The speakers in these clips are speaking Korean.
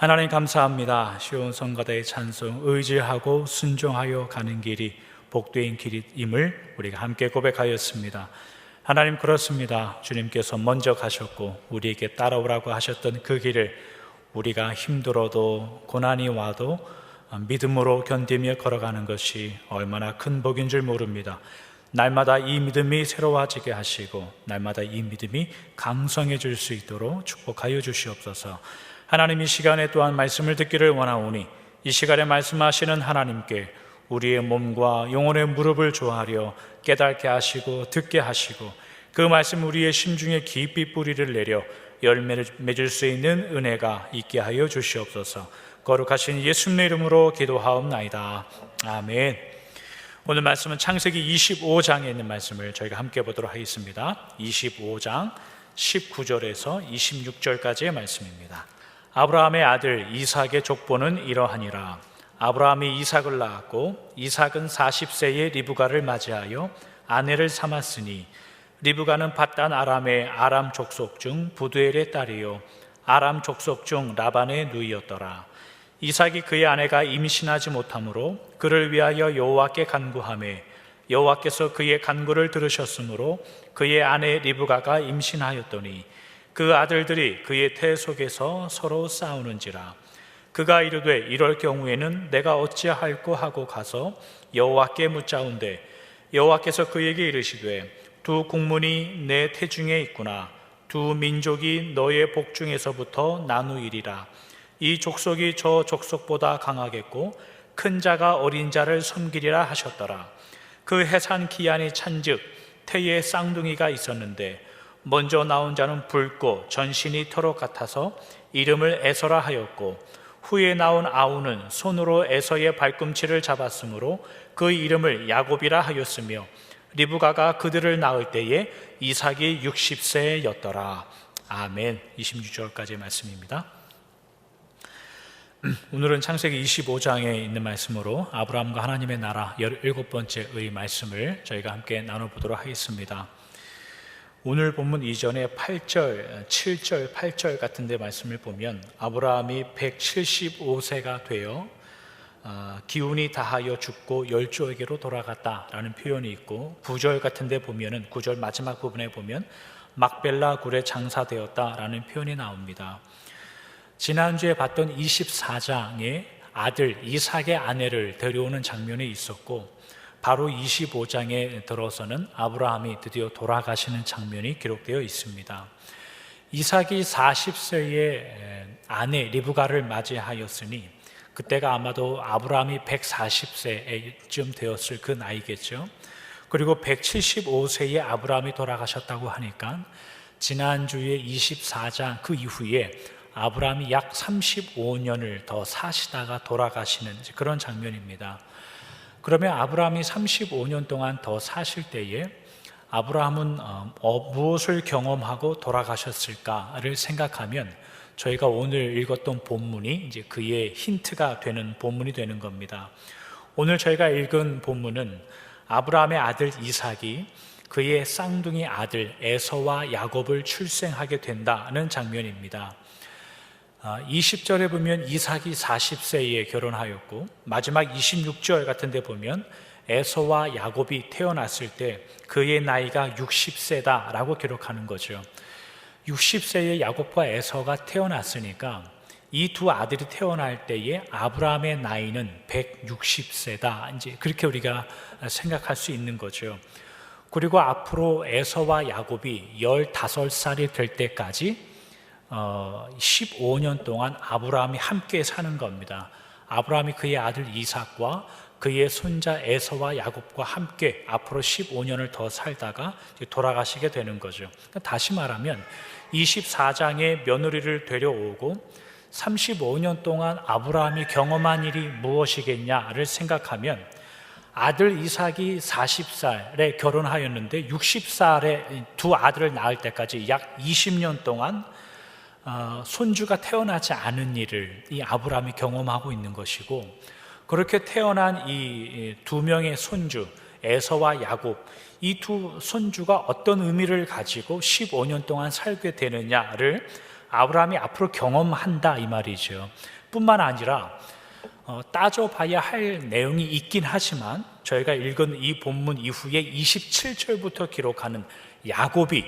하나님 감사합니다. 쉬운 성가대의 찬송, 의지하고 순종하여 가는 길이 복된 길임을 우리가 함께 고백하였습니다. 하나님, 그렇습니다. 주님께서 먼저 가셨고 우리에게 따라오라고 하셨던 그 길을 우리가 힘들어도 고난이 와도 믿음으로 견디며 걸어가는 것이 얼마나 큰 복인 줄 모릅니다. 날마다 이 믿음이 새로워지게 하시고 날마다 이 믿음이 강성해질 수 있도록 축복하여 주시옵소서. 하나님, 이 시간에 또한 말씀을 듣기를 원하오니 이 시간에 말씀하시는 하나님께 우리의 몸과 영혼의 무릎을 조아려 깨닫게 하시고 듣게 하시고 그 말씀 우리의 심중에 깊이 뿌리를 내려 열매를 맺을 수 있는 은혜가 있게 하여 주시옵소서. 거룩하신 예수님의 이름으로 기도하옵나이다. 아멘. 오늘 말씀은 창세기 25장에 있는 말씀을 저희가 함께 보도록 하겠습니다. 25장 19절에서 26절까지의 말씀입니다. 아브라함의 아들 이삭의 족보는 이러하니라. 아브라함이 이삭을 낳았고 이삭은 40세에 리브가를 맞이하여 아내를 삼았으니 리브가는 밧단 아람의 아람 족속 중 부두엘의 딸이요 아람 족속 중 라반의 누이였더라. 이삭이 그의 아내가 임신하지 못하므로 그를 위하여 여호와께 간구하매 여호와께서 그의 간구를 들으셨으므로 그의 아내 리브가가 임신하였더니 그 아들들이 그의 태 속에서 서로 싸우는지라. 그가 이르되 이럴 경우에는 내가 어찌할꼬 하고 가서 여호와께 묻자온대 여호와께서 그에게 이르시되 두 국문이 내 태중에 있구나. 두 민족이 너의 복중에서부터 나누이리라. 이 족속이 저 족속보다 강하겠고 큰 자가 어린 자를 섬기리라 하셨더라. 그 해산 기한이 찬즉 태에 쌍둥이가 있었는데 먼저 나온 자는 붉고 전신이 털옷 같아서 이름을 에서라 하였고 후에 나온 아우는 손으로 에서의 발꿈치를 잡았으므로 그 이름을 야곱이라 하였으며 리브가가 그들을 낳을 때에 이삭이 60세였더라. 아멘. 26절까지의 말씀입니다. 오늘은 창세기 25장에 있는 말씀으로 아브라함과 하나님의 나라 17번째의 말씀을 저희가 함께 나눠보도록 하겠습니다. 오늘 본문 이전에 8절, 7절, 8절 같은 데 말씀을 보면 아브라함이 175세가 되어 기운이 다하여 죽고 열조에게로 돌아갔다라는 표현이 있고 9절 같은 데 보면은 9절 마지막 부분에 보면 막벨라 굴에 장사되었다라는 표현이 나옵니다. 지난주에 봤던 24장에 아들 이삭의 아내를 데려오는 장면이 있었고 바로 25장에 들어서는 아브라함이 드디어 돌아가시는 장면이 기록되어 있습니다. 이삭이 40세의 아내 리브가를 맞이하였으니 그때가 아마도 아브라함이 140세쯤 되었을 그 나이겠죠. 그리고 175세에 아브라함이 돌아가셨다고 하니까 지난주에 24장 그 이후에 아브라함이 약 35년을 더 사시다가 돌아가시는 그런 장면입니다. 그러면 아브라함이 35년 동안 더 사실 때에 아브라함은 무엇을 경험하고 돌아가셨을까를 생각하면 저희가 오늘 읽었던 본문이 이제 그의 힌트가 되는 본문이 되는 겁니다. 오늘 저희가 읽은 본문은 아브라함의 아들 이삭이 그의 쌍둥이 아들 에서와 야곱을 출생하게 된다는 장면입니다. 20절에 보면 이삭이 40세에 결혼하였고 마지막 26절 같은 데 보면 에서와 야곱이 태어났을 때 그의 나이가 60세다라고 기록하는 거죠. 60세의 야곱과 에서가 태어났으니까 이 두 아들이 태어날 때에 아브라함의 나이는 160세다. 이제 그렇게 우리가 생각할 수 있는 거죠. 그리고 앞으로 에서와 야곱이 15살이 될 때까지 15년 동안 아브라함이 함께 사는 겁니다. 아브라함이 그의 아들 이삭과 그의 손자 에서와 야곱과 함께 앞으로 15년을 더 살다가 돌아가시게 되는 거죠. 다시 말하면 24장에 며느리를 데려오고 35년 동안 아브라함이 경험한 일이 무엇이겠냐를 생각하면 아들 이삭이 40살에 결혼하였는데 60살에 두 아들을 낳을 때까지 약 20년 동안 손주가 태어나지 않은 일을 이 아브라함이 경험하고 있는 것이고 그렇게 태어난 이 두 명의 손주 에서와 야곱 이 두 손주가 어떤 의미를 가지고 15년 동안 살게 되느냐를 아브라함이 앞으로 경험한다 이 말이죠. 뿐만 아니라 따져봐야 할 내용이 있긴 하지만 저희가 읽은 이 본문 이후에 27절부터 기록하는 야곱이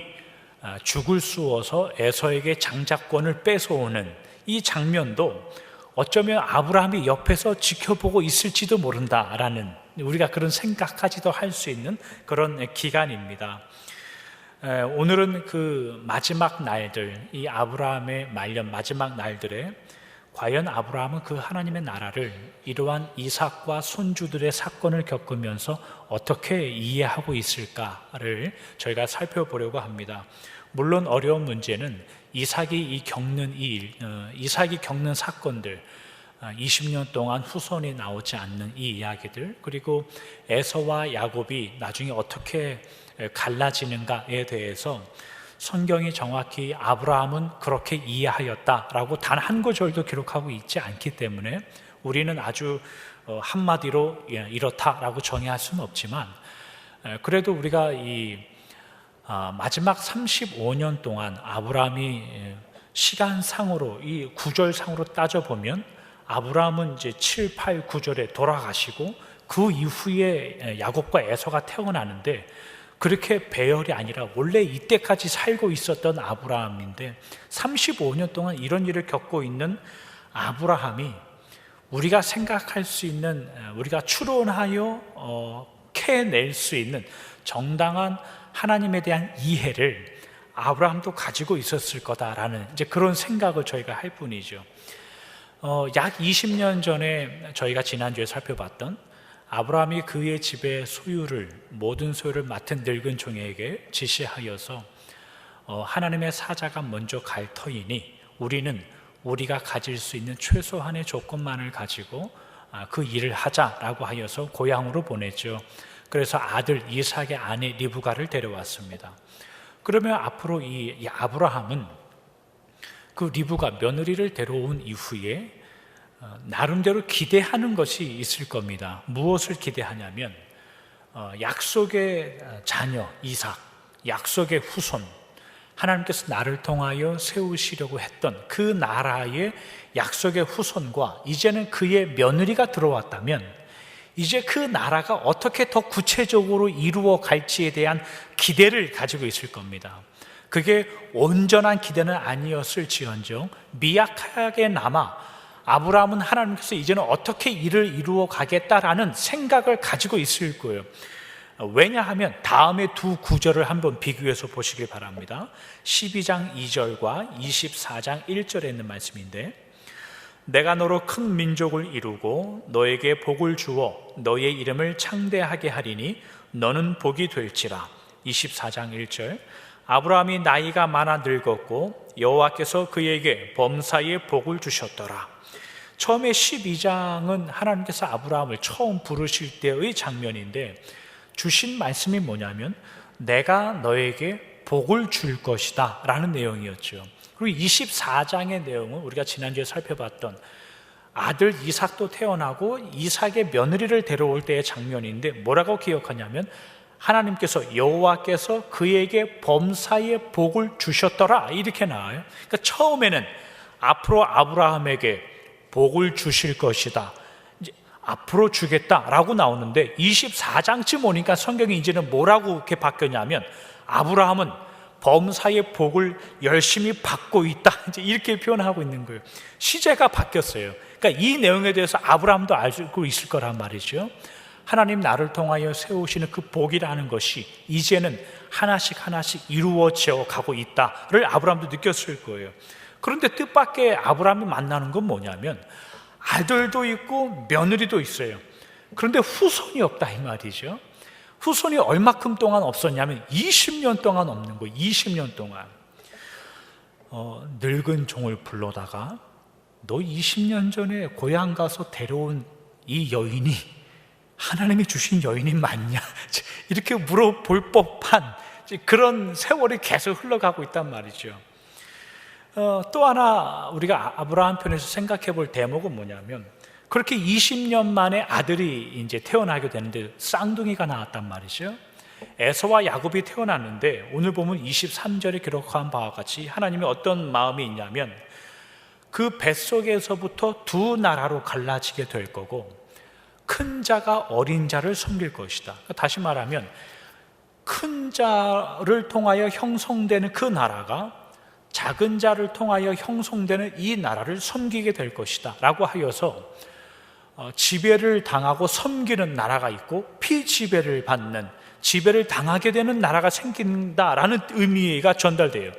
죽을 쑤어서 에서에게 장자권을 뺏어오는 이 장면도 어쩌면 아브라함이 옆에서 지켜보고 있을지도 모른다라는, 우리가 그런 생각까지도 할 수 있는 그런 기간입니다. 오늘은 그 마지막 날들, 이 아브라함의 말년 마지막 날들에 과연 아브라함은 그 하나님의 나라를 이러한 이삭과 손주들의 사건을 겪으면서 어떻게 이해하고 있을까를 저희가 살펴보려고 합니다. 물론 어려운 문제는 이삭이 겪는 사건들, 20년 동안 후손이 나오지 않는 이 이야기들, 그리고 에서와 야곱이 나중에 어떻게 갈라지는가에 대해서 성경이 정확히 아브라함은 그렇게 이해하였다라고 단 한 구절도 기록하고 있지 않기 때문에 우리는 아주 한마디로 이렇다라고 정의할 수는 없지만, 그래도 우리가 이 마지막 35년 동안 아브라함이 시간상으로, 이 구절상으로 따져보면 아브라함은 이제 7, 8, 9절에 돌아가시고 그 이후에 야곱과 에서가 태어나는데, 그렇게 배열이 아니라 원래 이때까지 살고 있었던 아브라함인데 35년 동안 이런 일을 겪고 있는 아브라함이 우리가 생각할 수 있는, 우리가 추론하여 캐낼 수 있는 정당한 하나님에 대한 이해를 아브라함도 가지고 있었을 거다라는 이제 그런 생각을 저희가 할 뿐이죠. 약 20년 전에 저희가 지난주에 살펴봤던 아브라함이 그의 집의 모든 소유를 맡은 늙은 종에게 지시하여서 하나님의 사자가 먼저 갈 터이니 우리는 우리가 가질 수 있는 최소한의 조건만을 가지고 그 일을 하자라고 하여서 고향으로 보냈죠. 그래서 아들 이삭의 아내 리브가를 데려왔습니다. 그러면 앞으로 이 아브라함은 그 리브가 며느리를 데려온 이후에 나름대로 기대하는 것이 있을 겁니다. 무엇을 기대하냐면 약속의 자녀 이삭, 약속의 후손, 하나님께서 나를 통하여 세우시려고 했던 그 나라의 약속의 후손과 이제는 그의 며느리가 들어왔다면 이제 그 나라가 어떻게 더 구체적으로 이루어 갈지에 대한 기대를 가지고 있을 겁니다. 그게 온전한 기대는 아니었을지언정 미약하게나마 아브라함은 하나님께서 이제는 어떻게 일을 이루어 가겠다라는 생각을 가지고 있을 거예요. 왜냐하면 다음에 두 구절을 한번 비교해서 보시길 바랍니다. 12장 2절과 24장 1절에 있는 말씀인데, 내가 너로 큰 민족을 이루고 너에게 복을 주어 너의 이름을 창대하게 하리니 너는 복이 될지라. 24장 1절, 아브라함이 나이가 많아 늙었고 여호와께서 그에게 범사에 복을 주셨더라. 처음에 12장은 하나님께서 아브라함을 처음 부르실 때의 장면인데 주신 말씀이 뭐냐면 내가 너에게 복을 줄 것이다 라는 내용이었죠. 그리고 24장의 내용은 우리가 지난주에 살펴봤던 아들 이삭도 태어나고 이삭의 며느리를 데려올 때의 장면인데 뭐라고 기억하냐면 하나님께서 여호와께서 그에게 범사에 복을 주셨더라 이렇게 나와요. 그러니까 처음에는 앞으로 아브라함에게 복을 주실 것이다, 이제 앞으로 주겠다라고 나오는데 24장쯤 오니까 성경이 이제는 뭐라고 이렇게 바뀌었냐면 아브라함은 범사의 복을 열심히 받고 있다 이제 이렇게 표현하고 있는 거예요. 시제가 바뀌었어요. 그러니까 이 내용에 대해서 아브라함도 알고 있을 거란 말이죠. 하나님 나를 통하여 세우시는 그 복이라는 것이 이제는 하나씩 이루어져 가고 있다를 아브라함도 느꼈을 거예요. 그런데 뜻밖의 아브라함이 만나는 건 뭐냐면 아들도 있고 며느리도 있어요. 그런데 후손이 없다 이 말이죠. 후손이 얼마큼 동안 없었냐면 20년 동안 없는 거예요. 20년 동안 늙은 종을 불러다가 너 20년 전에 고향 가서 데려온 이 여인이 하나님이 주신 여인이 맞냐 이렇게 물어볼 법한 그런 세월이 계속 흘러가고 있단 말이죠. 또 하나 우리가 아브라함 편에서 생각해 볼 대목은 뭐냐면 그렇게 20년 만에 아들이 이제 태어나게 되는데 쌍둥이가 나왔단 말이죠. 에서와 야곱이 태어났는데 오늘 보면 23절에 기록한 바와 같이 하나님이 어떤 마음이 있냐면 그 뱃속에서부터 두 나라로 갈라지게 될 거고 큰 자가 어린 자를 섬길 것이다. 다시 말하면 큰 자를 통하여 형성되는 그 나라가 작은 자를 통하여 형성되는 이 나라를 섬기게 될 것이다 라고 하여서 지배를 당하고 섬기는 나라가 있고 피지배를 받는, 지배를 당하게 되는 나라가 생긴다라는 의미가 전달돼요.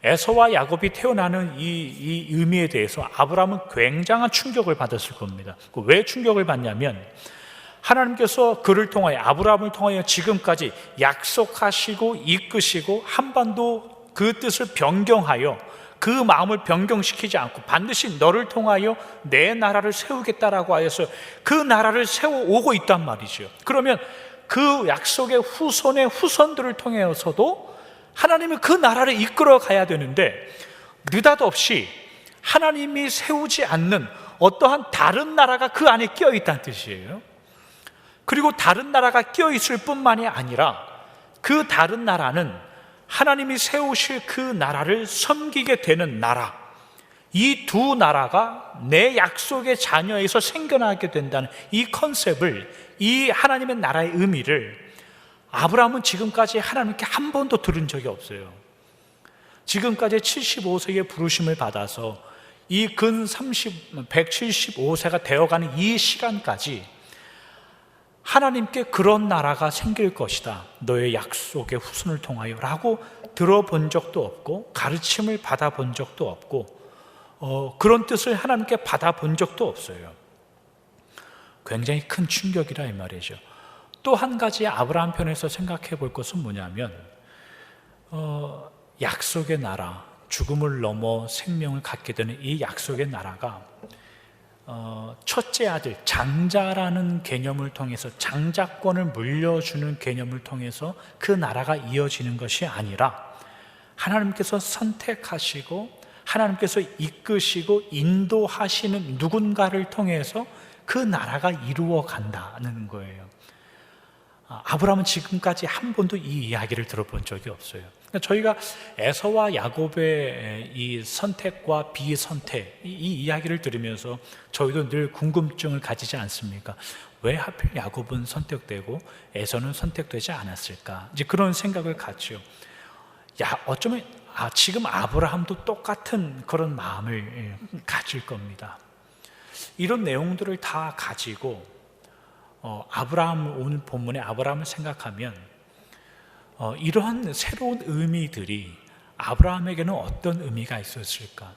에서와 야곱이 태어나는 이 의미에 대해서 아브라함은 굉장한 충격을 받았을 겁니다. 왜 충격을 받냐면 하나님께서 그를 통하여, 아브라함을 통하여 지금까지 약속하시고 이끄시고 한반도 그 뜻을 변경하여 그 마음을 변경시키지 않고 반드시 너를 통하여 내 나라를 세우겠다라고 하여서 그 나라를 세워오고 있단 말이죠. 그러면 그 약속의 후손의 후손들을 통해서도 하나님이 그 나라를 이끌어 가야 되는데 느닷없이 하나님이 세우지 않는 어떠한 다른 나라가 그 안에 끼어 있다는 뜻이에요. 그리고 다른 나라가 끼어 있을 뿐만이 아니라 그 다른 나라는 하나님이 세우실 그 나라를 섬기게 되는 나라, 이 두 나라가 내 약속의 자녀에서 생겨나게 된다는 이 컨셉을, 이 하나님의 나라의 의미를 아브라함은 지금까지 하나님께 한 번도 들은 적이 없어요. 지금까지 75세의 부르심을 받아서 이 근 175세가 되어가는 이 시간까지 하나님께 그런 나라가 생길 것이다, 너의 약속의 후손을 통하여 라고 들어본 적도 없고 가르침을 받아본 적도 없고 그런 뜻을 하나님께 받아본 적도 없어요. 굉장히 큰 충격이라 이 말이죠. 또 한 가지 아브라함 편에서 생각해 볼 것은 뭐냐면 약속의 나라, 죽음을 넘어 생명을 갖게 되는 이 약속의 나라가 첫째 아들, 장자라는 개념을 통해서, 장자권을 물려주는 개념을 통해서 그 나라가 이어지는 것이 아니라 하나님께서 선택하시고 하나님께서 이끄시고 인도하시는 누군가를 통해서 그 나라가 이루어 간다는 거예요. 아브라함은 지금까지 한 번도 이 이야기를 들어본 적이 없어요. 저희가 에서와 야곱의 이 선택과 비선택, 이 이야기를 들으면서 저희도 늘 궁금증을 가지지 않습니까? 왜 하필 야곱은 선택되고 에서는 선택되지 않았을까? 이제 그런 생각을 갖죠. 어쩌면 지금 아브라함도 똑같은 그런 마음을 가질 겁니다. 이런 내용들을 다 가지고 오늘 본문의 아브라함을 생각하면 이러한 새로운 의미들이 아브라함에게는 어떤 의미가 있었을까?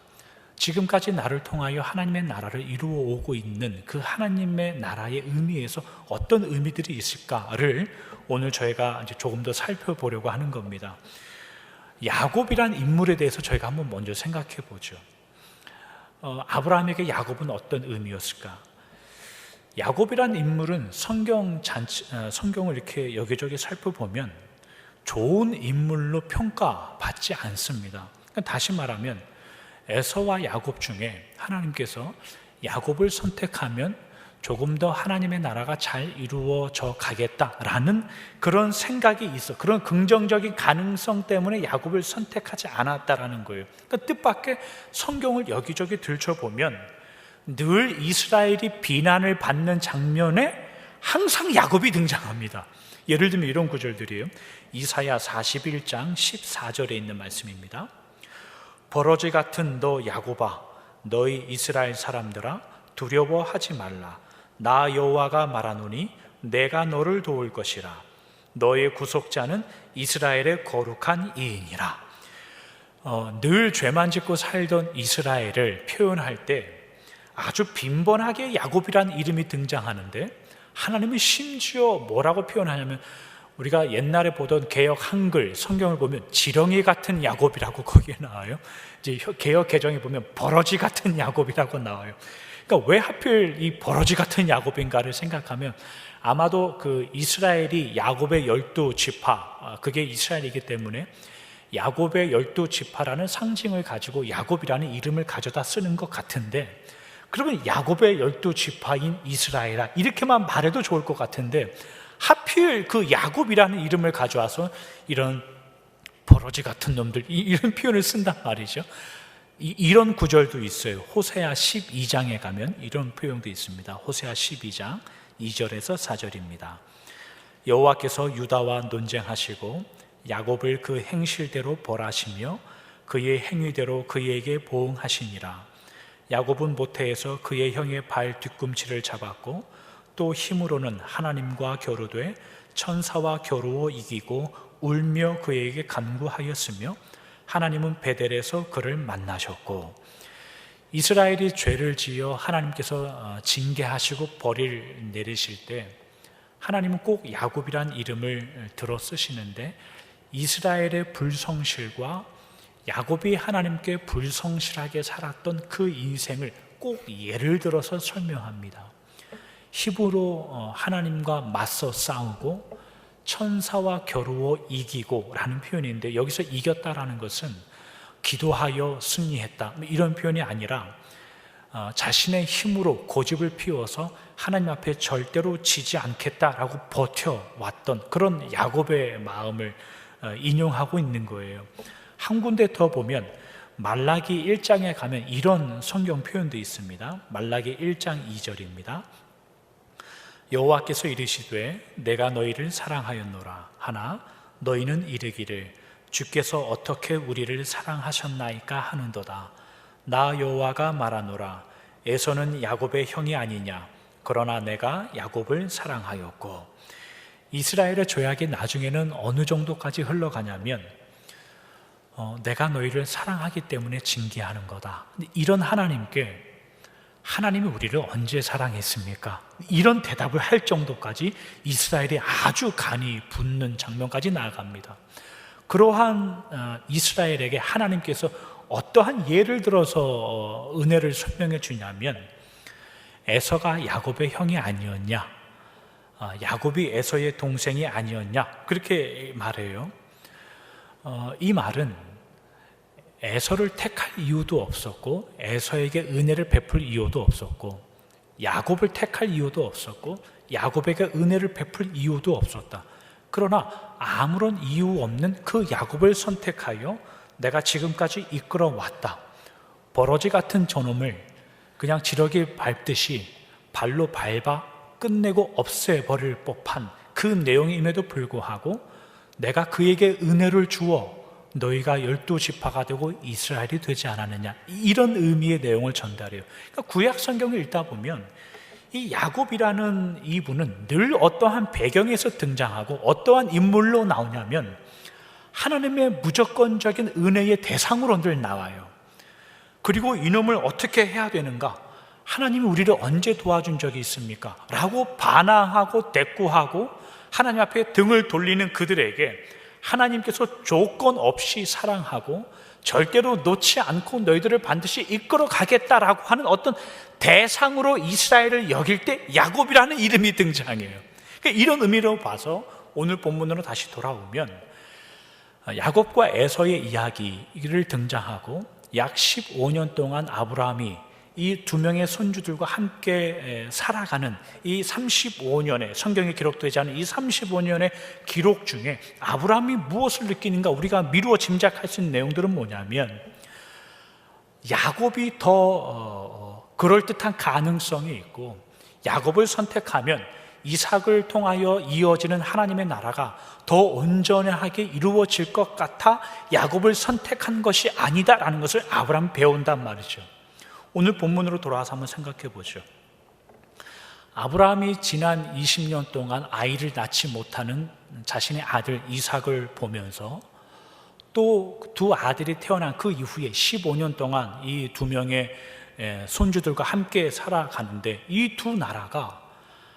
지금까지 나를 통하여 하나님의 나라를 이루어 오고 있는 그 하나님의 나라의 의미에서 어떤 의미들이 있을까를 오늘 저희가 이제 조금 더 살펴보려고 하는 겁니다. 야곱이란 인물에 대해서 저희가 한번 먼저 생각해 보죠. 아브라함에게 야곱은 어떤 의미였을까? 야곱이란 인물은 성경을 이렇게 여기저기 살펴보면 좋은 인물로 평가받지 않습니다. 다시 말하면 에서와 야곱 중에 하나님께서 야곱을 선택하면 조금 더 하나님의 나라가 잘 이루어져 가겠다라는 그런 생각이 있어, 그런 긍정적인 가능성 때문에 야곱을 선택하지 않았다라는 거예요. 그러니까 뜻밖의 성경을 여기저기 들춰보면 늘 이스라엘이 비난을 받는 장면에 항상 야곱이 등장합니다. 예를 들면 이런 구절들이에요. 이사야 41장 14절에 있는 말씀입니다. 버러지 같은 너 야곱아, 너희 이스라엘 사람들아, 두려워하지 말라. 나 여호와가 말하노니 내가 너를 도울 것이라. 너의 구속자는 이스라엘의 거룩한 이인이라. 늘 죄만 짓고 살던 이스라엘을 표현할 때 아주 빈번하게 야곱이라는 이름이 등장하는데 하나님은 심지어 뭐라고 표현하냐면 우리가 옛날에 보던 개역 한글 성경을 보면 지렁이 같은 야곱이라고 거기에 나와요. 이제 개역 개정에 보면 버러지 같은 야곱이라고 나와요. 그러니까 왜 하필 이 버러지 같은 야곱인가를 생각하면 아마도 그 이스라엘이 야곱의 12지파, 그게 이스라엘이기 때문에 야곱의 12지파라는 상징을 가지고 야곱이라는 이름을 가져다 쓰는 것 같은데, 그러면 야곱의 12지파인 이스라엘아 이렇게만 말해도 좋을 것 같은데 하필 그 야곱이라는 이름을 가져와서 이런 버러지 같은 놈들, 이런 표현을 쓴단 말이죠. 이런 구절도 있어요. 호세아 12장에 가면 이런 표현도 있습니다. 호세아 12장 2절에서 4절입니다. 여호와께서 유다와 논쟁하시고 야곱을 그 행실대로 벌하시며 그의 행위대로 그에게 보응하시니라. 야곱은 모태에서 그의 형의 발 뒤꿈치를 잡았고 또 힘으로는 하나님과 겨루되 천사와 겨루어 이기고 울며 그에게 간구하였으며 하나님은 베델에서 그를 만나셨고, 이스라엘이 죄를 지어 하나님께서 징계하시고 벌을 내리실 때 하나님은 꼭 야곱이란 이름을 들어 쓰시는데, 이스라엘의 불성실과 야곱이 하나님께 불성실하게 살았던 그 인생을 꼭 예를 들어서 설명합니다. 힘으로 하나님과 맞서 싸우고 천사와 겨루어 이기고 라는 표현인데, 여기서 이겼다라는 것은 기도하여 승리했다 이런 표현이 아니라 자신의 힘으로 고집을 피워서 하나님 앞에 절대로 지지 않겠다라고 버텨왔던 그런 야곱의 마음을 인용하고 있는 거예요. 한 군데 더 보면 말라기 1장에 가면 이런 성경 표현도 있습니다. 말라기 1장 2절입니다. 여호와께서 이르시되 내가 너희를 사랑하였노라 하나 너희는 이르기를 주께서 어떻게 우리를 사랑하셨나이까 하는도다. 나 여호와가 말하노라 에서는 야곱의 형이 아니냐 그러나 내가 야곱을 사랑하였고. 이스라엘의 죄악이 나중에는 어느 정도까지 흘러가냐면 내가 너희를 사랑하기 때문에 징계하는 거다. 이런 하나님께 하나님이 우리를 언제 사랑했습니까? 이런 대답을 할 정도까지 이스라엘이 아주 간이 붙는 장면까지 나아갑니다. 그러한 이스라엘에게 하나님께서 어떠한 예를 들어서 은혜를 설명해 주냐면, 에서가 야곱의 형이 아니었냐, 야곱이 에서의 동생이 아니었냐, 그렇게 말해요. 이 말은 에서를 택할 이유도 없었고 에서에게 은혜를 베풀 이유도 없었고 야곱을 택할 이유도 없었고 야곱에게 은혜를 베풀 이유도 없었다. 그러나 아무런 이유 없는 그 야곱을 선택하여 내가 지금까지 이끌어 왔다. 버러지 같은 저놈을 그냥 지렁이 밟듯이 발로 밟아 끝내고 없애버릴 법한 그 내용임에도 불구하고 내가 그에게 은혜를 주어 너희가 12지파가 되고 이스라엘이 되지 않았느냐, 이런 의미의 내용을 전달해요. 그러니까 구약 성경을 읽다 보면 이 야곱이라는 이분은 늘 어떠한 배경에서 등장하고 어떠한 인물로 나오냐면 하나님의 무조건적인 은혜의 대상으로 늘 나와요. 그리고 이놈을 어떻게 해야 되는가, 하나님이 우리를 언제 도와준 적이 있습니까? 라고 반항하고 대꾸하고 하나님 앞에 등을 돌리는 그들에게 하나님께서 조건 없이 사랑하고 절대로 놓지 않고 너희들을 반드시 이끌어 가겠다라고 하는 어떤 대상으로 이스라엘을 여길 때 야곱이라는 이름이 등장해요. 그러니까 이런 의미로 봐서 오늘 본문으로 다시 돌아오면 야곱과 에서의 이야기를 등장하고 약 15년 동안 아브라함이 이 두 명의 손주들과 함께 살아가는 이 35년의 성경에 기록되지 않은 이 35년의 기록 중에 아브라함이 무엇을 느끼는가, 우리가 미루어 짐작할 수 있는 내용들은 뭐냐면 야곱이 더 그럴듯한 가능성이 있고 야곱을 선택하면 이삭을 통하여 이어지는 하나님의 나라가 더 온전하게 이루어질 것 같아 야곱을 선택한 것이 아니다라는 것을 아브라함이 배운단 말이죠. 오늘 본문으로 돌아와서 한번 생각해 보죠. 아브라함이 지난 20년 동안 아이를 낳지 못하는 자신의 아들 이삭을 보면서 또 두 아들이 태어난 그 이후에 15년 동안 이 두 명의 손주들과 함께 살아가는데 이 두 나라가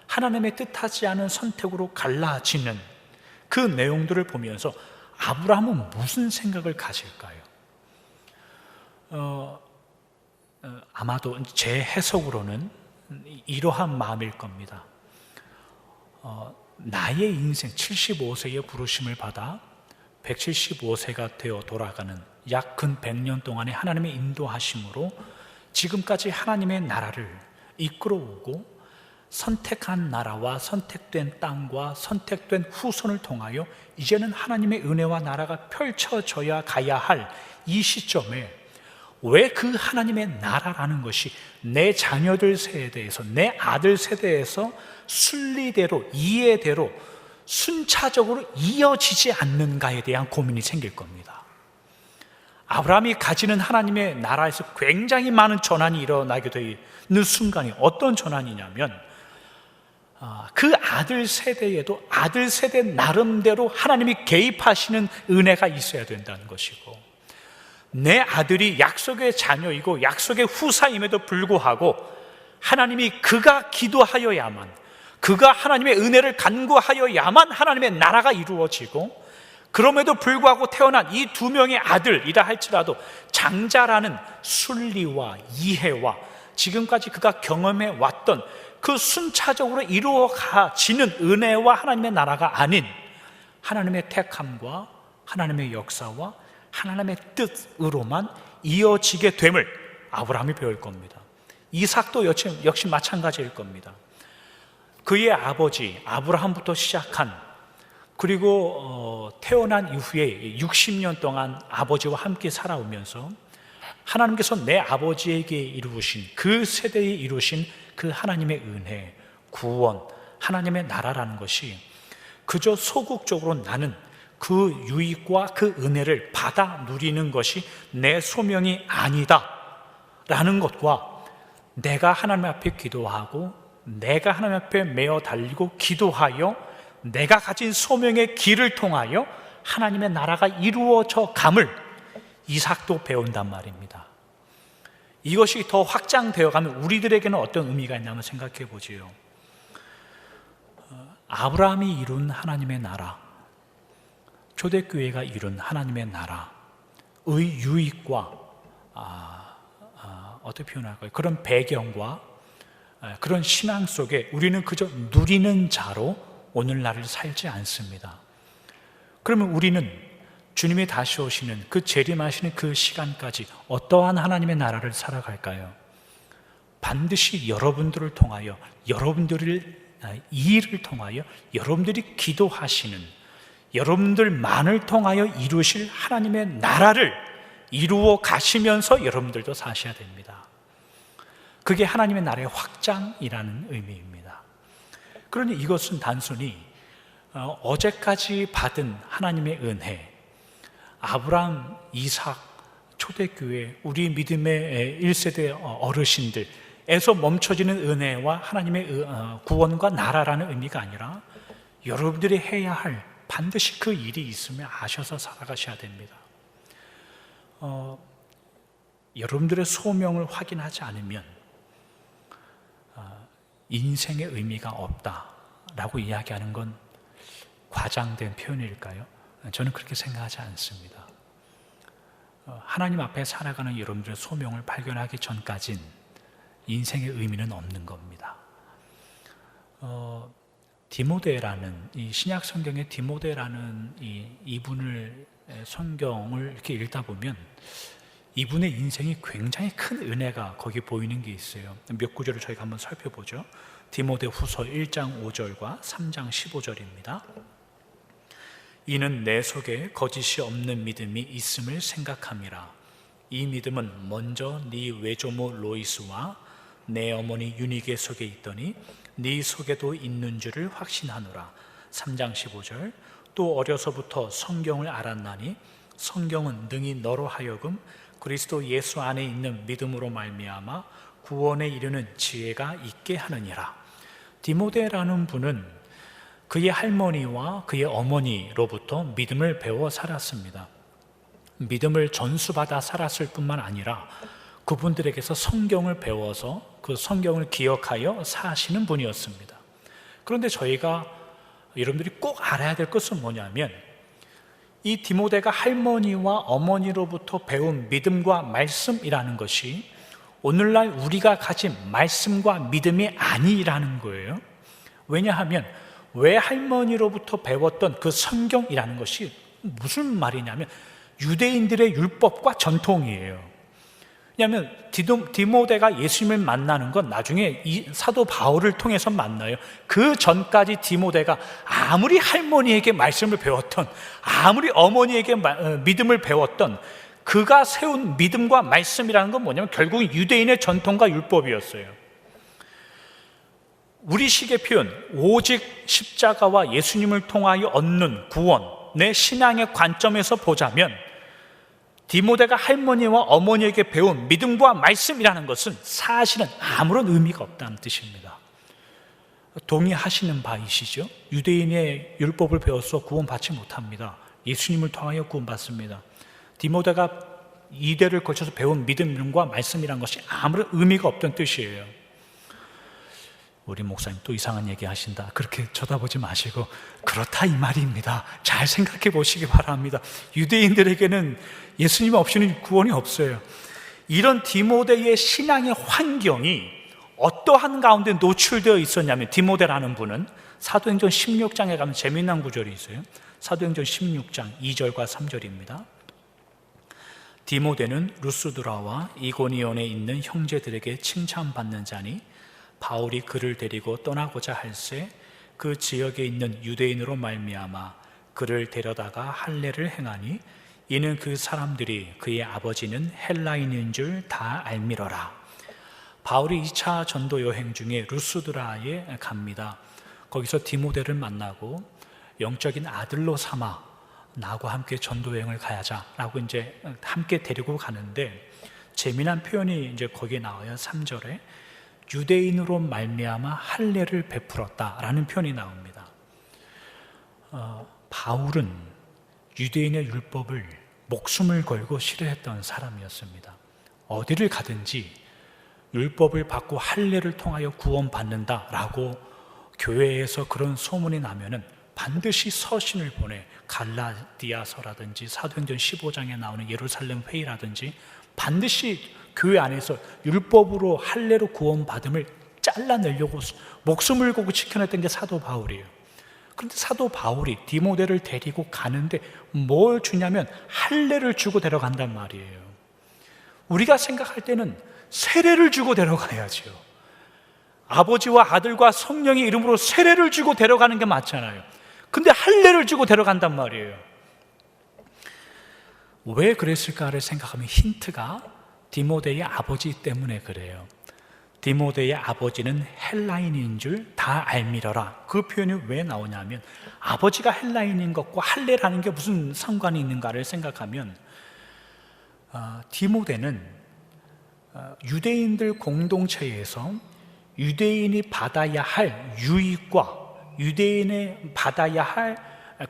하나님의 뜻하지 않은 선택으로 갈라지는 그 내용들을 보면서 아브라함은 무슨 생각을 가질까요? 아마도 제 해석으로는 이러한 마음일 겁니다. 나의 인생 75세의 부르심을 받아 175세가 되어 돌아가는 약 근 100년 동안의 하나님의 인도하심으로 지금까지 하나님의 나라를 이끌어오고 선택한 나라와 선택된 땅과 선택된 후손을 통하여 이제는 하나님의 은혜와 나라가 펼쳐져야 가야 할 이 시점에 왜 그 하나님의 나라라는 것이 내 자녀들 세대에서, 내 아들 세대에서 순리대로, 이해대로 순차적으로 이어지지 않는가에 대한 고민이 생길 겁니다. 아브라함이 가지는 하나님의 나라에서 굉장히 많은 전환이 일어나게 되는 순간이 어떤 전환이냐면, 그 아들 세대에도 아들 세대 나름대로 하나님이 개입하시는 은혜가 있어야 된다는 것이고, 내 아들이 약속의 자녀이고 약속의 후사임에도 불구하고 하나님이 그가 기도하여야만, 그가 하나님의 은혜를 간구하여야만 하나님의 나라가 이루어지고, 그럼에도 불구하고 태어난 이 두 명의 아들이라 할지라도 장자라는 순리와 이해와 지금까지 그가 경험해 왔던 그 순차적으로 이루어지는 은혜와 하나님의 나라가 아닌 하나님의 택함과 하나님의 역사와 하나님의 뜻으로만 이어지게 됨을 아브라함이 배울 겁니다. 이삭도 역시 마찬가지일 겁니다. 그의 아버지 아브라함부터 시작한, 그리고 태어난 이후에 60년 동안 아버지와 함께 살아오면서 하나님께서 내 아버지에게 이루신, 그 세대에 이루신 그 하나님의 은혜, 구원, 하나님의 나라라는 것이 그저 소극적으로 나는 그 유익과 그 은혜를 받아 누리는 것이 내 소명이 아니다 라는 것과, 내가 하나님 앞에 기도하고 내가 하나님 앞에 매어 달리고 기도하여 내가 가진 소명의 길을 통하여 하나님의 나라가 이루어져 감을 이삭도 배운단 말입니다. 이것이 더 확장되어 가면 우리들에게는 어떤 의미가 있나 한번 생각해 보지요. 아브라함이 이룬 하나님의 나라, 초대교회가 이룬 하나님의 나라의 유익과 어떻게 표현할까요? 그런 배경과 그런 신앙 속에 우리는 그저 누리는 자로 오늘날을 살지 않습니다. 그러면 우리는 주님이 다시 오시는 그 재림하시는 그 시간까지 어떠한 하나님의 나라를 살아갈까요? 반드시 여러분들을 통하여, 여러분들의 일을 통하여, 여러분들이 기도하시는, 여러분들만을 통하여 이루실 하나님의 나라를 이루어 가시면서 여러분들도 사셔야 됩니다. 그게 하나님의 나라의 확장이라는 의미입니다. 그러니 이것은 단순히 어제까지 받은 하나님의 은혜, 아브라함, 이삭, 초대교회, 우리 믿음의 1세대 어르신들에서 멈춰지는 은혜와 하나님의 구원과 나라라는 의미가 아니라 여러분들이 해야 할 반드시 그 일이 있으면 아셔서 살아가셔야 됩니다. 여러분들의 소명을 확인하지 않으면 인생의 의미가 없다라고 이야기하는 건 과장된 표현일까요? 저는 그렇게 생각하지 않습니다. 하나님 앞에 살아가는 여러분들의 소명을 발견하기 전까진 인생의 의미는 없는 겁니다. 디모데라는, 이 신약 성경의 디모데라는 이분을, 성경을 이렇게 읽다 보면 이분의 인생이 굉장히 큰 은혜가 거기 보이는 게 있어요. 몇 구절을 저희가 한번 살펴보죠. 디모데 후서 1장 5절과 3장 15절입니다. 이는 내 속에 거짓이 없는 믿음이 있음을 생각함이라. 이 믿음은 먼저 네 외조모 로이스와 내 어머니 유니게 속에 있더니 네 속에도 있는 줄을 확신하노라. 3장 15절. 또 어려서부터 성경을 알았나니 성경은 능히 너로 하여금 그리스도 예수 안에 있는 믿음으로 말미암아 구원에 이르는 지혜가 있게 하느니라. 디모데라는 분은 그의 할머니와 그의 어머니로부터 믿음을 배워 살았습니다. 믿음을 전수받아 살았을 뿐만 아니라 그분들에게서 성경을 배워서 그 성경을 기억하여 사시는 분이었습니다. 그런데 저희가, 여러분들이 꼭 알아야 될 것은 뭐냐면, 이 디모데가 할머니와 어머니로부터 배운 믿음과 말씀이라는 것이 오늘날 우리가 가진 말씀과 믿음이 아니라는 거예요. 왜냐하면 왜 할머니로부터 배웠던 그 성경이라는 것이 무슨 말이냐면 유대인들의 율법과 전통이에요. 왜냐하면 디모데가 예수님을 만나는 건 나중에 이 사도 바울을 통해서 만나요. 그 전까지 디모데가 아무리 할머니에게 말씀을 배웠던, 아무리 어머니에게 믿음을 배웠던, 그가 세운 믿음과 말씀이라는 건 뭐냐면 결국 유대인의 전통과 율법이었어요. 우리식의 표현, 오직 십자가와 예수님을 통하여 얻는 구원의 신앙의 관점에서 보자면 디모데가 할머니와 어머니에게 배운 믿음과 말씀이라는 것은 사실은 아무런 의미가 없다는 뜻입니다. 동의하시는 바이시죠? 유대인의 율법을 배워서 구원받지 못합니다. 예수님을 통하여 구원받습니다. 디모데가 이대를 거쳐서 배운 믿음과 말씀이라는 것이 아무런 의미가 없던 뜻이에요. 우리 목사님 또 이상한 얘기 하신다, 그렇게 쳐다보지 마시고 그렇다 이 말입니다. 잘 생각해 보시기 바랍니다. 유대인들에게는 예수님 없이는 구원이 없어요. 이런 디모데의 신앙의 환경이 어떠한 가운데 노출되어 있었냐면, 디모데라는 분은 사도행전 16장에 가면 재미난 구절이 있어요. 사도행전 16장 2절과 3절입니다. 디모데는 루스드라와 이고니온에 있는 형제들에게 칭찬받는 자니 바울이 그를 데리고 떠나고자 할새 그 지역에 있는 유대인으로 말미암아 그를 데려다가 할례를 행하니 이는 그 사람들이 그의 아버지는 헬라인인 줄 다 알미러라. 바울이 2차 전도 여행 중에 루스드라에 갑니다. 거기서 디모데를 만나고 영적인 아들로 삼아 나하고 함께 전도 여행을 가야자라고 이제 함께 데리고 가는데, 재미난 표현이 이제 거기에 나와요. 3절에 유대인으로 말미암아 할례를 베풀었다라는 표현이 나옵니다. 바울은 유대인의 율법을 목숨을 걸고 실현했던 사람이었습니다. 어디를 가든지 율법을 받고 할례를 통하여 구원받는다라고 교회에서 그런 소문이 나면은 반드시 서신을 보내, 갈라디아서라든지 사도행전 15장에 나오는 예루살렘 회의라든지 반드시 교회 안에서 율법으로 할례로 구원받음을 잘라내려고 목숨을 걸고 지켜냈던 게 사도 바울이에요. 그런데 사도 바울이 디모데를 데리고 가는데 뭘 주냐면 할례를 주고 데려간단 말이에요. 우리가 생각할 때는 세례를 주고 데려가야죠. 아버지와 아들과 성령의 이름으로 세례를 주고 데려가는 게 맞잖아요. 근데 할례를 주고 데려간단 말이에요. 왜 그랬을까를 생각하면 힌트가 디모데의 아버지 때문에 그래요. 디모데의 아버지는 헬라인인 줄 다 알미러라. 그 표현이 왜 나오냐면, 아버지가 헬라인인 것과 할례라는 게 무슨 상관이 있는가를 생각하면, 디모데는 유대인들 공동체에서 유대인이 받아야 할 유익과 유대인이 받아야 할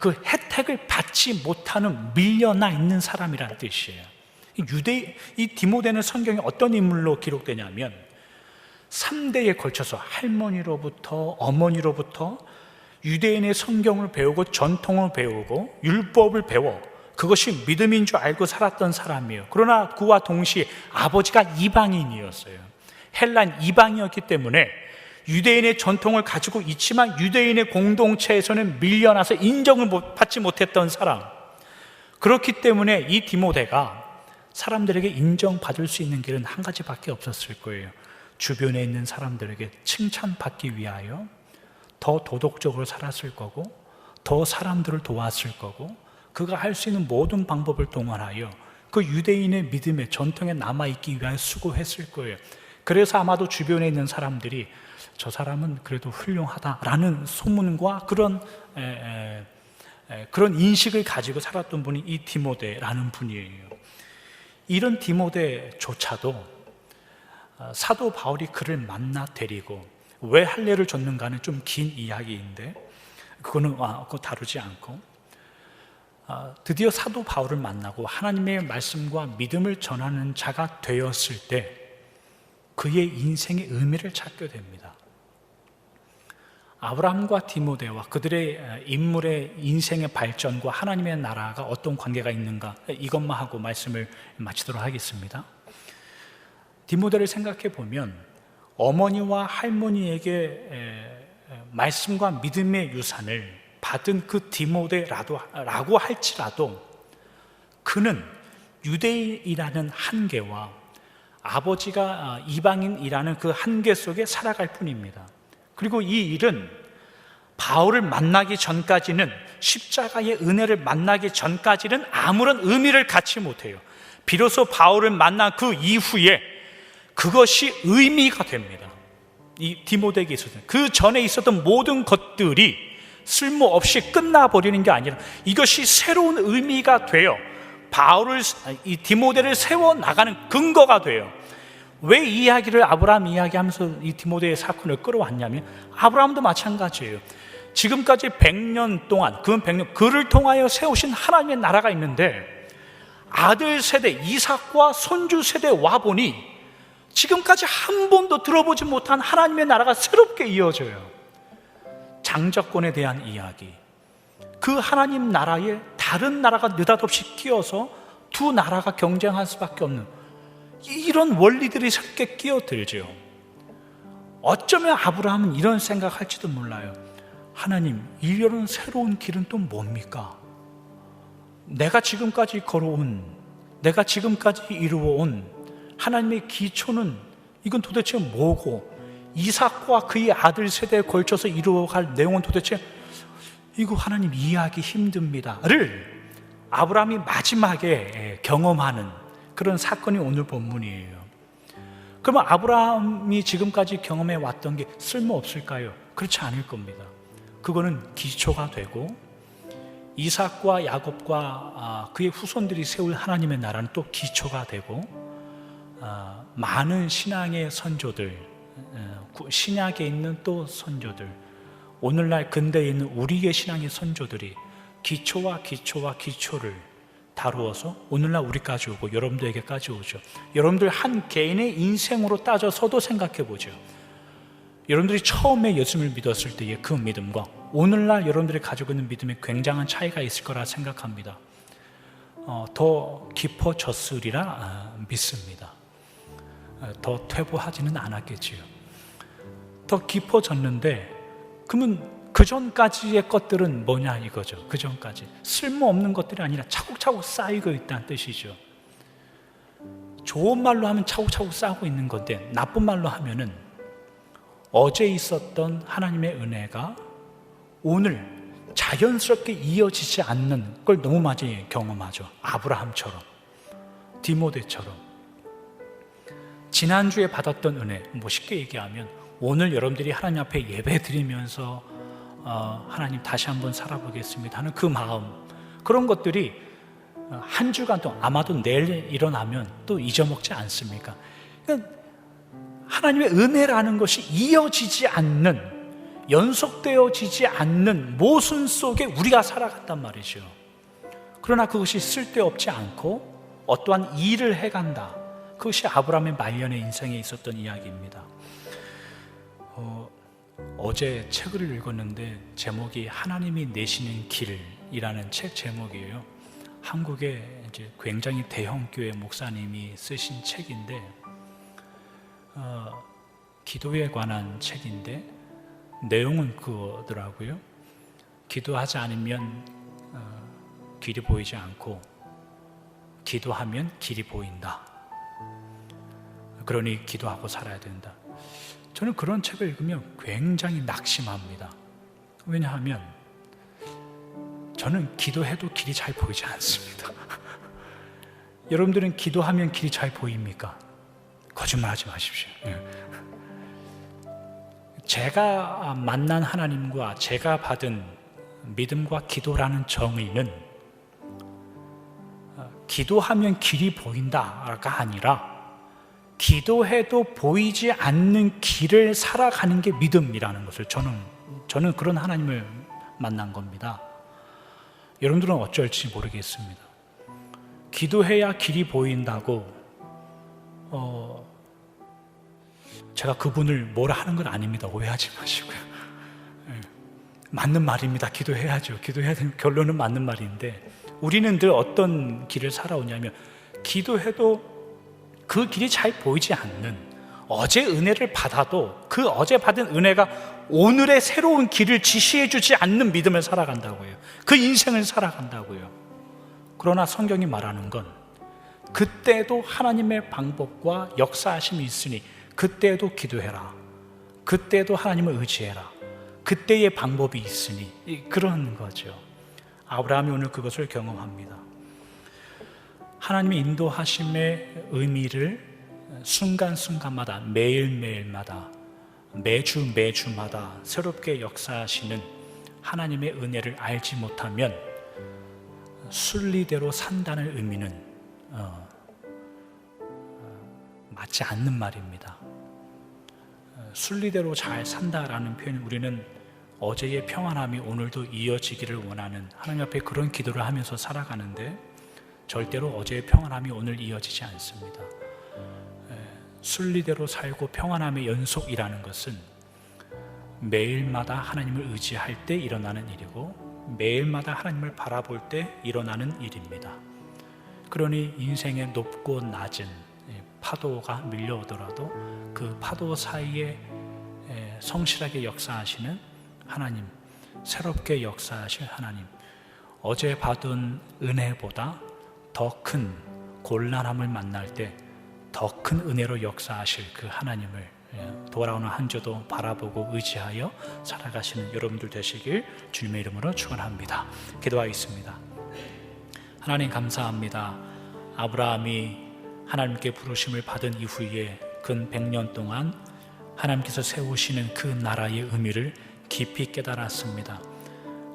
그 혜택을 받지 못하는 밀려나 있는 사람이라는 뜻이에요. 이 디모데는 성경에 어떤 인물로 기록되냐면 3대에 걸쳐서 할머니로부터 어머니로부터 유대인의 성경을 배우고 전통을 배우고 율법을 배워 그것이 믿음인 줄 알고 살았던 사람이에요. 그러나 그와 동시에 아버지가 이방인이었어요. 헬란 이방이었기 때문에 유대인의 전통을 가지고 있지만 유대인의 공동체에서는 밀려나서 인정을 받지 못했던 사람. 그렇기 때문에 이 디모데가 사람들에게 인정받을 수 있는 길은 한 가지밖에 없었을 거예요. 주변에 있는 사람들에게 칭찬받기 위하여 더 도덕적으로 살았을 거고, 더 사람들을 도왔을 거고, 그가 할 수 있는 모든 방법을 동원하여 그 유대인의 믿음의 전통에 남아있기 위하여 수고했을 거예요. 그래서 아마도 주변에 있는 사람들이 저 사람은 그래도 훌륭하다라는 소문과 그런 인식을 가지고 살았던 분이 이 디모데라는 분이에요. 이런 디모데조차도 사도 바울이 그를 만나 데리고 왜 할례를 줬는가는 좀 긴 이야기인데 그거 다루지 않고, 드디어 사도 바울을 만나고 하나님의 말씀과 믿음을 전하는 자가 되었을 때 그의 인생의 의미를 찾게 됩니다. 아브라함과 디모데와 그들의 인물의 인생의 발전과 하나님의 나라가 어떤 관계가 있는가, 이것만 하고 말씀을 마치도록 하겠습니다. 디모데를 생각해 보면 어머니와 할머니에게 말씀과 믿음의 유산을 받은 그 디모데라고 할지라도 그는 유대인이라는 한계와 아버지가 이방인이라는 그 한계 속에 살아갈 뿐입니다. 그리고 이 일은 바울을 만나기 전까지는, 십자가의 은혜를 만나기 전까지는 아무런 의미를 갖지 못해요. 비로소 바울을 만난 그 이후에 그것이 의미가 됩니다. 이 디모데에게 있었던, 그 전에 있었던 모든 것들이 쓸모없이 끝나버리는 게 아니라 이것이 새로운 의미가 돼요. 이 디모데를 세워나가는 근거가 돼요. 왜 이 이야기를 아브라함 이야기하면서 이 디모데의 사건을 끌어왔냐면, 아브라함도 마찬가지예요. 지금까지 100년 동안, 그 100년, 그를 통하여 세우신 하나님의 나라가 있는데, 아들 세대 이삭과 손주 세대 와보니 지금까지 한 번도 들어보지 못한 하나님의 나라가 새롭게 이어져요. 장자권에 대한 이야기, 그 하나님 나라에 다른 나라가 느닷없이 끼어서 두 나라가 경쟁할 수밖에 없는 이런 원리들이 새롭게 끼어들죠. 어쩌면 아브라함은 이런 생각할지도 몰라요. 하나님, 이런 새로운 길은 또 뭡니까? 내가 지금까지 걸어온, 내가 지금까지 이루어온 하나님의 기초는 이건 도대체 뭐고, 이삭과 그의 아들 세대에 걸쳐서 이루어갈 내용은 도대체, 이거 하나님 이해하기 힘듭니다를 아브라함이 마지막에 경험하는 그런 사건이 오늘 본문이에요. 그러면 아브라함이 지금까지 경험해 왔던 게 쓸모없을까요? 그렇지 않을 겁니다. 그거는 기초가 되고, 이삭과 야곱과 그의 후손들이 세울 하나님의 나라는 또 기초가 되고, 많은 신앙의 선조들, 신약에 있는 또 선조들, 오늘날 근대에 있는 우리의 신앙의 선조들이 기초와 기초를 다루어서 오늘날 우리까지 오고 여러분들에게까지 오죠. 여러분들 한 개인의 인생으로 따져서도 생각해 보죠. 여러분들이 처음에 예수님을 믿었을 때의 그 믿음과 오늘날 여러분들이 가지고 있는 믿음에 굉장한 차이가 있을 거라 생각합니다. 더 깊어졌으리라 믿습니다. 더 퇴보하지는 않았겠지요. 더 깊어졌는데, 그러면 그 전까지의 것들은 뭐냐 이거죠. 그 전까지 쓸모없는 것들이 아니라 차곡차곡 쌓이고 있다는 뜻이죠. 좋은 말로 하면 차곡차곡 쌓고 있는 건데, 나쁜 말로 하면은 어제 있었던 하나님의 은혜가 오늘 자연스럽게 이어지지 않는 걸 너무 많이 경험하죠. 아브라함처럼, 디모데처럼. 지난주에 받았던 은혜, 쉽게 얘기하면 오늘 여러분들이 하나님 앞에 예배 드리면서 하나님 다시 한번 살아보겠습니다 하는 그 마음, 그런 것들이 한 주간 동안, 아마도 내일 일어나면 또 잊어먹지 않습니까? 그러니까 하나님의 은혜라는 것이 이어지지 않는, 연속되어지지 않는 모순 속에 우리가 살아갔단 말이죠. 그러나 그것이 쓸데없지 않고 어떠한 일을 해간다. 그것이 아브라함의 말년의 인생에 있었던 이야기입니다. 어제 책을 읽었는데 제목이 하나님이 내시는 길이라는 책 제목이에요. 한국의 이제 굉장히 대형 교회 목사님이 쓰신 책인데, 기도에 관한 책인데 내용은 그거더라고요. 기도하지 않으면 길이 보이지 않고, 기도하면 길이 보인다. 그러니 기도하고 살아야 된다. 저는 그런 책을 읽으면 굉장히 낙심합니다. 왜냐하면 저는 기도해도 길이 잘 보이지 않습니다. 여러분들은 기도하면 길이 잘 보입니까? 거짓말하지 마십시오. 제가 만난 하나님과 제가 받은 믿음과 기도라는 정의는 기도하면 길이 보인다가 아니라 기도해도 보이지 않는 길을 살아가는 게 믿음이라는 것을 저는 그런 하나님을 만난 겁니다. 여러분들은 어쩔지 모르겠습니다. 기도해야 길이 보인다고 제가 그분을 뭐라 하는 건 아닙니다. 오해하지 마시고요. 맞는 말입니다. 기도해야죠. 기도해야 되는 결론은 맞는 말인데, 우리는 늘 어떤 길을 살아오냐면, 기도해도 그 길이 잘 보이지 않는, 어제 은혜를 받아도 그 어제 받은 은혜가 오늘의 새로운 길을 지시해 주지 않는 믿음을 살아간다고요. 그 인생을 살아간다고요. 그러나 성경이 말하는 건 그때도 하나님의 방법과 역사하심이 있으니 그때도 기도해라. 그때도 하나님을 의지해라. 그때의 방법이 있으니, 그런 거죠. 아브라함이 오늘 그것을 경험합니다. 하나님의 인도하심의 의미를 순간순간마다, 매일매일마다, 매주마다 새롭게 역사하시는 하나님의 은혜를 알지 못하면 순리대로 산다는 의미는 맞지 않는 말입니다. 순리대로 잘 산다라는 표현, 우리는 어제의 평안함이 오늘도 이어지기를 원하는, 하나님 앞에 그런 기도를 하면서 살아가는데 절대로 어제의 평안함이 오늘 이어지지 않습니다. 순리대로 살고 평안함의 연속이라는 것은 매일마다 하나님을 의지할 때 일어나는 일이고 매일마다 하나님을 바라볼 때 일어나는 일입니다. 그러니 인생의 높고 낮은 파도가 밀려오더라도 그 파도 사이에 성실하게 역사하시는 하나님, 새롭게 역사하실 하나님, 어제 받은 은혜보다 더 큰 곤란함을 만날 때 더 큰 은혜로 역사하실 그 하나님을 돌아오는 한 주도 바라보고 의지하여 살아가시는 여러분들 되시길 주님의 이름으로 축원합니다. 기도하겠습니다. 하나님 감사합니다. 아브라함이 하나님께 부르심을 받은 이후에 근 100년 동안 하나님께서 세우시는 그 나라의 의미를 깊이 깨달았습니다.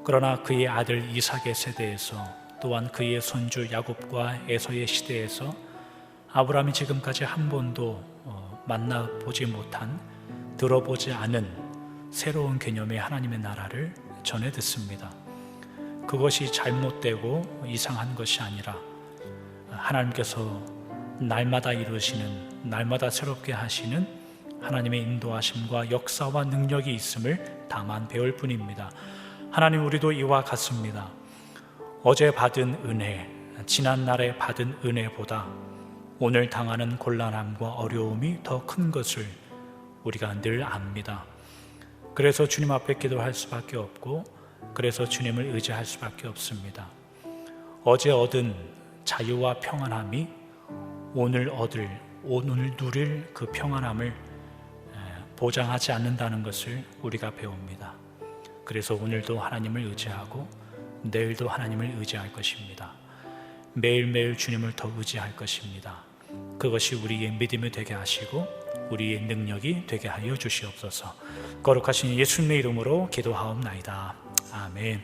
그러나 그의 아들 이삭의 세대에서, 또한 그의 손주 야곱과 에서의 시대에서 아브라함이 지금까지 한 번도 만나보지 못한, 들어보지 않은 새로운 개념의 하나님의 나라를 전해 듣습니다. 그것이 잘못되고 이상한 것이 아니라 하나님께서 날마다 이루시는, 날마다 새롭게 하시는 하나님의 인도하심과 역사와 능력이 있음을 다만 배울 뿐입니다. 하나님, 우리도 이와 같습니다. 어제 받은 은혜, 지난날에 받은 은혜보다 오늘 당하는 곤란함과 어려움이 더 큰 것을 우리가 늘 압니다. 그래서 주님 앞에 기도할 수밖에 없고, 그래서 주님을 의지할 수밖에 없습니다. 어제 얻은 자유와 평안함이 오늘 누릴 그 평안함을 보장하지 않는다는 것을 우리가 배웁니다. 그래서 오늘도 하나님을 의지하고 내일도 하나님을 의지할 것입니다. 매일매일 주님을 더 의지할 것입니다. 그것이 우리의 믿음이 되게 하시고 우리의 능력이 되게 하여 주시옵소서. 거룩하신 예수님의 이름으로 기도하옵나이다. 아멘.